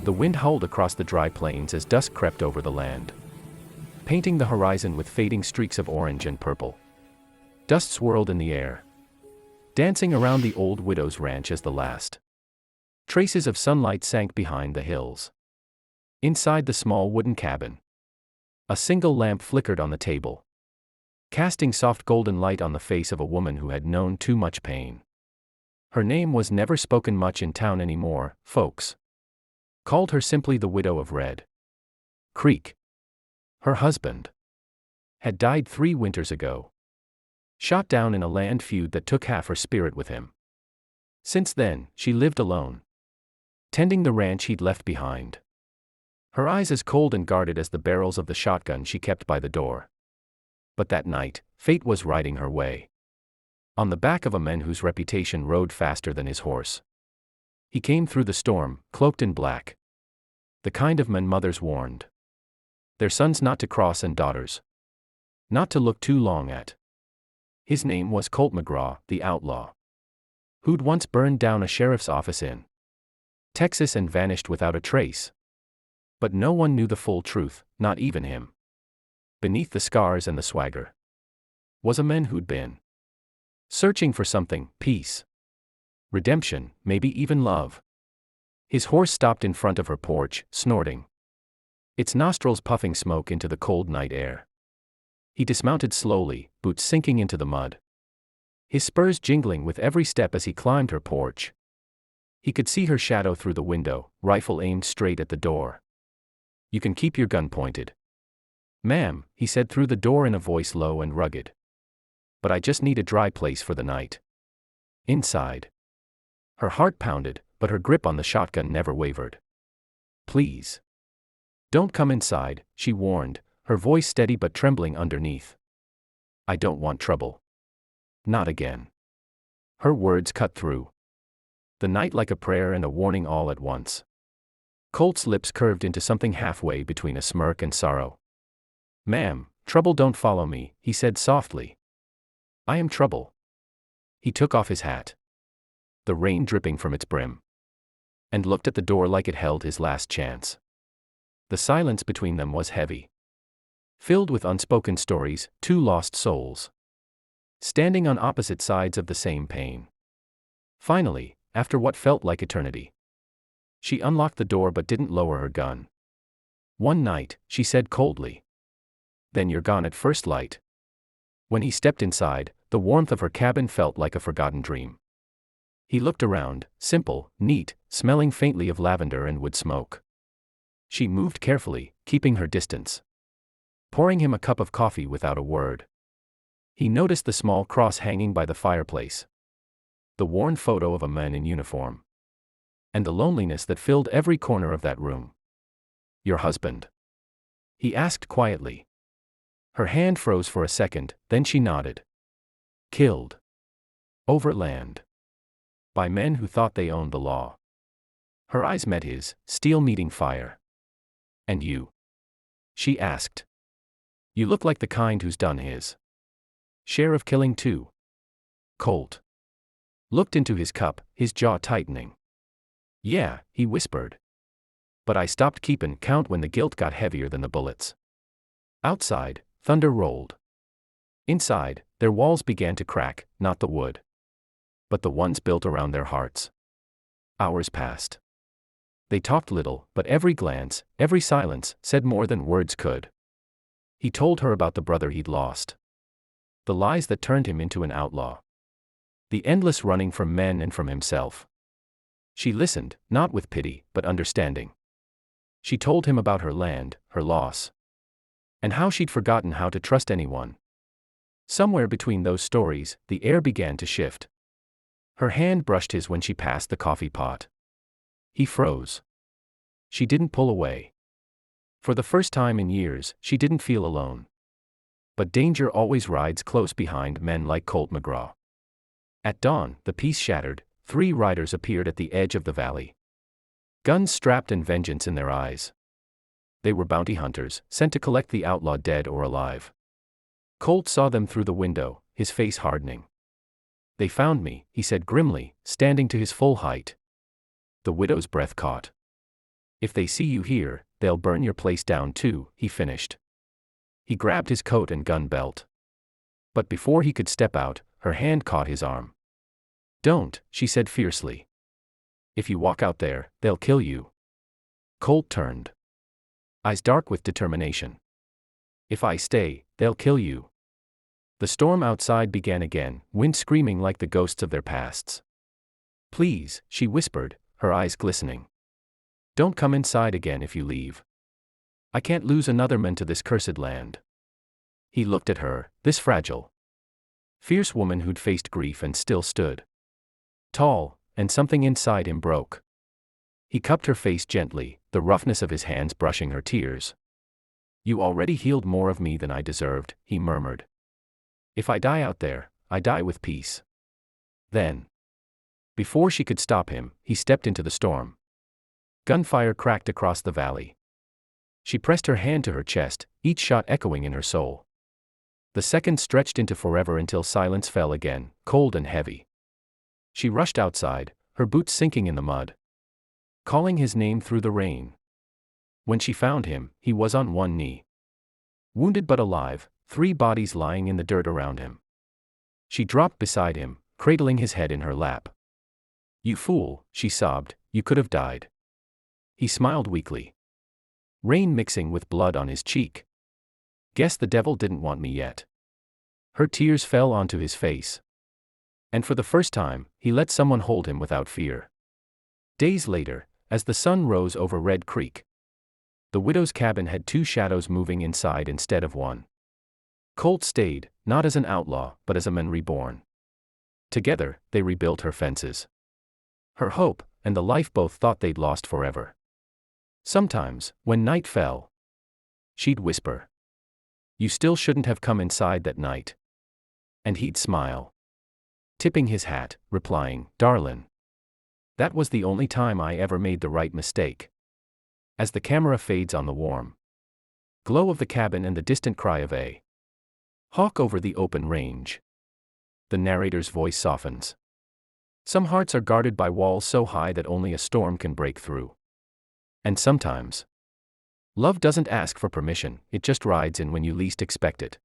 The wind howled across the dry plains as dusk crept over the land, painting the horizon with fading streaks of orange and purple. Dust swirled in the air, dancing around the old widow's ranch as the last traces of sunlight sank behind the hills. Inside the small wooden cabin, a single lamp flickered on the table, casting soft golden light on the face of a woman who had known too much pain. Her name was never spoken much in town anymore. Folks called her simply the widow of Red Creek. Her husband had died 3 winters ago, shot down in a land feud that took half her spirit with him. Since then, she lived alone, tending the ranch he'd left behind, her eyes as cold and guarded as the barrels of the shotgun she kept by the door. But that night, fate was riding her way, on the back of a man whose reputation rode faster than his horse. He came through the storm, cloaked in black, the kind of man mothers warned their sons not to cross and daughters not to look too long at. His name was Colt McGraw, the outlaw, who'd once burned down a sheriff's office in Texas and vanished without a trace. But no one knew the full truth, not even him. Beneath the scars and the swagger was a man who'd been searching for something: peace, redemption, maybe even love. His horse stopped in front of her porch, snorting, its nostrils puffing smoke into the cold night air. He dismounted slowly, boots sinking into the mud, his spurs jingling with every step as he climbed her porch. He could see her shadow through the window, rifle aimed straight at the door. "You can keep your gun pointed, ma'am," he said through the door in a voice low and rugged. "But I just need a dry place for the night." Inside, her heart pounded, but her grip on the shotgun never wavered. "Please, don't come inside," she warned, her voice steady but trembling underneath. "I don't want trouble. Not again." Her words cut through the night like a prayer and a warning all at once. Colt's lips curved into something halfway between a smirk and sorrow. "Ma'am, trouble don't follow me," he said softly. "I am trouble." He took off his hat, the rain dripping from its brim, and looked at the door like it held his last chance. The silence between them was heavy, filled with unspoken stories, 2 lost souls, standing on opposite sides of the same pain. Finally, after what felt like eternity, she unlocked the door but didn't lower her gun. "One night," she said coldly. "Then you're gone at first light." When he stepped inside, the warmth of her cabin felt like a forgotten dream. He looked around, simple, neat, smelling faintly of lavender and wood smoke. She moved carefully, keeping her distance, pouring him a cup of coffee without a word. He noticed the small cross hanging by the fireplace, the worn photo of a man in uniform, and the loneliness that filled every corner of that room. "Your husband?" he asked quietly. Her hand froze for a second, then she nodded. "Killed. Over land. By men who thought they owned the law." Her eyes met his, steel meeting fire. "And you?" she asked. "You look like the kind who's done his share of killing too." Colt looked into his cup, his jaw tightening. "Yeah," he whispered. "But I stopped keepin' count when the guilt got heavier than the bullets." Outside, thunder rolled. Inside, their walls began to crack, not the wood, but the ones built around their hearts. Hours passed. They talked little, but every glance, every silence, said more than words could. He told her about the brother he'd lost, the lies that turned him into an outlaw, the endless running from men and from himself. She listened, not with pity, but understanding. She told him about her land, her loss, and how she'd forgotten how to trust anyone. Somewhere between those stories, the air began to shift. Her hand brushed his when she passed the coffee pot. He froze. She didn't pull away. For the first time in years, she didn't feel alone. But danger always rides close behind men like Colt McGraw. At dawn, the peace shattered, 3 riders appeared at the edge of the valley, guns strapped and vengeance in their eyes. They were bounty hunters, sent to collect the outlaw dead or alive. Colt saw them through the window, his face hardening. "They found me," he said grimly, standing to his full height. The widow's breath caught. If they see you here, they'll burn your place down too, he finished. He grabbed his coat and gun belt. But before he could step out, her hand caught his arm. Don't, she said fiercely. If you walk out there, they'll kill you. Colt turned. Eyes dark with determination. If I stay, they'll kill you. The storm outside began again, wind screaming like the ghosts of their pasts. Please, she whispered, her eyes glistening. Don't come inside again if you leave. I can't lose another man to this cursed land. He looked at her, this fragile, fierce woman who'd faced grief and still stood tall, and something inside him broke. He cupped her face gently, the roughness of his hands brushing her tears. You already healed more of me than I deserved, he murmured. If I die out there, I die with peace. Then, before she could stop him, he stepped into the storm. Gunfire cracked across the valley. She pressed her hand to her chest, each shot echoing in her soul. The seconds stretched into forever until silence fell again, cold and heavy. She rushed outside, her boots sinking in the mud, calling his name through the rain. When she found him, he was on one knee. Wounded but alive, 3 bodies lying in the dirt around him. She dropped beside him, cradling his head in her lap. You fool, she sobbed, you could have died. He smiled weakly. Rain mixing with blood on his cheek. Guess the devil didn't want me yet. Her tears fell onto his face. And for the first time, he let someone hold him without fear. Days later, as the sun rose over Red Creek, the widow's cabin had 2 shadows moving inside instead of one. Colt stayed, not as an outlaw, but as a man reborn. Together, they rebuilt her fences, her hope, and the life both thought they'd lost forever. Sometimes, when night fell, she'd whisper, "You still shouldn't have come inside that night." And he'd smile, tipping his hat, replying, "Darlin', that was the only time I ever made the right mistake." As the camera fades on the warm glow of the cabin and the distant cry of a hawk over the open range, the narrator's voice softens. Some hearts are guarded by walls so high that only a storm can break through. And sometimes, love doesn't ask for permission, it just rides in when you least expect it.